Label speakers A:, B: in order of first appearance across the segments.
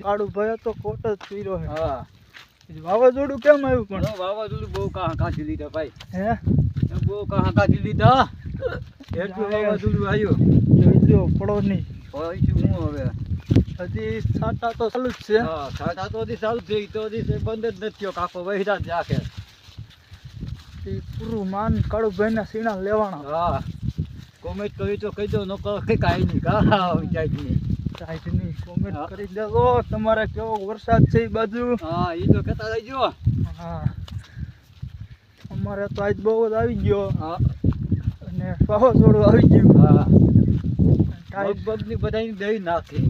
A: કાળું ભાઈ તો કોટ જ પીરો હે.
B: હા
A: વાવાઝોડું કેમ આવ્યું પણ?
B: વાવાઝોડું બહુ કાંચી લીધા ભાઈ.
A: હે
B: બહુ કાંચી લીધા. એટલું વાવાઝોડું આવ્યું.
A: જોઈજો પડો નહીં.
B: હું હવે
A: હજી છાંટા તો ચાલુ જ છે.
B: હા છાંટા તો હજી ચાલુ થઈ તો હજી બંધ જ નથી થયો. કાકો વહીરા જ રાખે.
A: પૂરું માન કાળું ભાઈ ના સીણા લેવાના.
B: હા કોમેન્ટ કરી તો કહી દો. નકર કાંઈ નહીં. કા
A: કાંઈ નહીં કોમેન્ટ કરી દેજો. તમારે કેવો વરસાદ છે એ બાજુ?
B: હા એ તો કહેતા રહેજો.
A: હા અમારે તો આજ બહુ જ આવી ગયો.
B: હા
A: અને વાવાઝોડું આવી ગયું.
B: હા
A: ટાઈટ
B: બગની બધાની દઈ નાખી.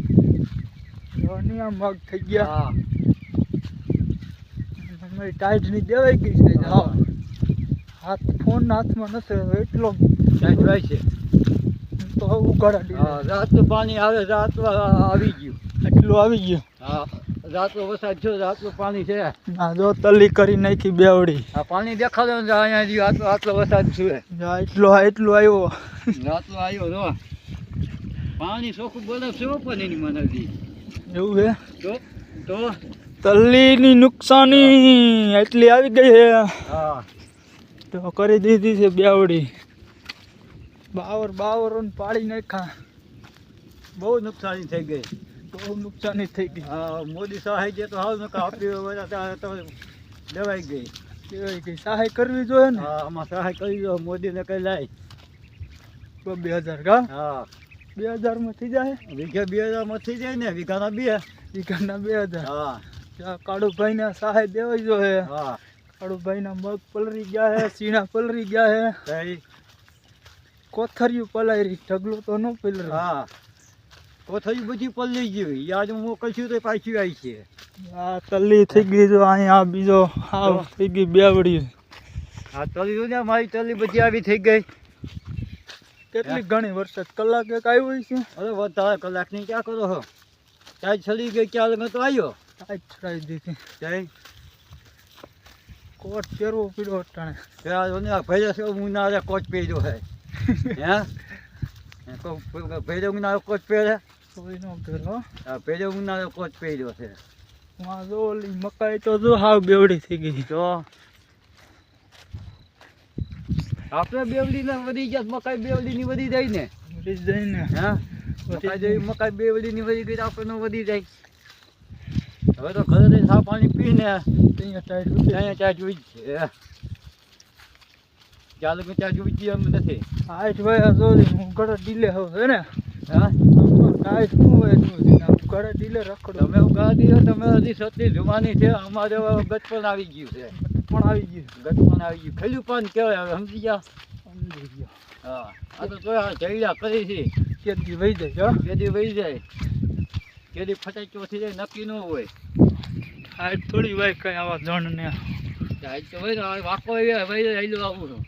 A: આ મગ થઈ ગયા.
B: હા
A: અમારી ટાઈટ ની દેવાઈ ગઈ છે. હા હાથ ફોન હાથમાં નથી એટલો
B: ટાઈટ હોય છે.
A: તો ઉગાડા.
B: હા રાતનું પાણી આવે. રાત આવી ગયું.
A: એટલું આવી ગયું.
B: હા રાતનો વરસાદ છે. રાતનું પાણી છે.
A: ના જો તલી કરી નાખી બેવડી.
B: આ પાણી દેખાડો ને અહીંયા જ્યું આટલો વરસાદ છે.
A: એટલું આવ્યો.
B: રાતનો આવ્યો જો. પાણી ચોખ્ખું બોલે છે પણ એની મને
A: એવું હે
B: તો
A: તલ્લીની નુકસાની એટલી આવી ગઈ છે.
B: હા
A: તો કરી દીધી છે બેવડી. બાવર પાડી નાખ્યા.
B: બહુ નુકસાની થઈ ગઈ.
A: બહુ નુકસાની થઈ ગઈ.
B: હા મોદી સહાય જે તો હાલ નકા આપી તો દેવાઈ ગઈ.
A: સહાય કરવી જોઈએ ને.
B: હા આમાં સહાય કરી દો. મોદીને કઈ લાય
A: 2000 કા?
B: હા
A: 2000 માં થઈ જાય.
B: વીઘે 2000 માં થઈ જાય ને. વીઘાના 2.
A: વીઘાના 2000.
B: હા
A: કાળુભાઈ ને સહાય દેવાઈ જોઈએ.
B: હા
A: કાળુભાઈ ના મગ પલરી ગયા હે. સીણા પલરી ગયા હે. કોથરિયું પલાયરી. ઢગલો તો ન પલરી.
B: હા કોથળી બધી પલળી ગઈ. યાદ મોકલશું તો પાછી આવી છે.
A: આ તલ્લી થઈ ગઈ. જો અહીંયા બીજો હાવ થઈ ગઈ બેવડી.
B: હા તલી ને મારી તલી બધી આવી થઈ ગઈ.
A: કેટલી ઘણી વરસાદ કલાક એક આવ્યો છે.
B: અરે વધારે કલાકની ક્યાં કરો છો? ત્યાં ચડી ગઈ ક્યાં લગે તો આવ્યો.
A: ટાઈટ ચડાવી દીધી.
B: ત્યાં
A: કોટ પહેરવો પીડો અટાણે.
B: ત્યાં ભાઈ છે ઉનાળે કોચ પહેર્યો છે. હે ભાઈ ઉનાળે કોચ પહેરે.
A: કોઈ નો પહેરો.
B: હા ભાઈ ઉનાળે કોચ પહેર્યો છે.
A: જો ઓલી મકાઈ તો જો હાવ બેવડી થઈ ગઈ.
B: તો આપણે બેવડી ને વધી ગયા. મકાઈ બેવડી ની વધી જાય ને.
A: વધી જાય ને.
B: હા મકાઈ બેવડી ની વધી ગઈ આપણે વધી જાય. હવે તો ઘરે સા પાણી પીને
A: અહીંયા
B: ટાઈટ ઉઈ છે. ચાલુ કે ટાઈટ ઉઈ એમ નથી.
A: હાઈટ ભાઈ જો હું ઘરે ડીલે હવે ને.
B: હા
A: ટાઈટ શું હોય ઘરે ડીલે રખડો.
B: તમે ઉગાડી તમે હજી સતી જુવાની છે. અમારે ગટપણ આવી ગયું છે.
A: પણ આવી ગયું.
B: ગટપણ આવી ગયું. ખલ્યું પણ કહેવાય. હવે સમજી ગયા.
A: સમજી ગયો.
B: હા આ તો જઈડા કરી છે.
A: કેદી વહી જાય.
B: કેદી વહી જાય. કેદી ફટાઈ ચોથી જાય નક્કી ન હોય.
A: હાઈટ થોડી હોય કઈ આવા જણ ને.
B: હાઈટ તો હોય ને વાકો વહી જાય આવું છું.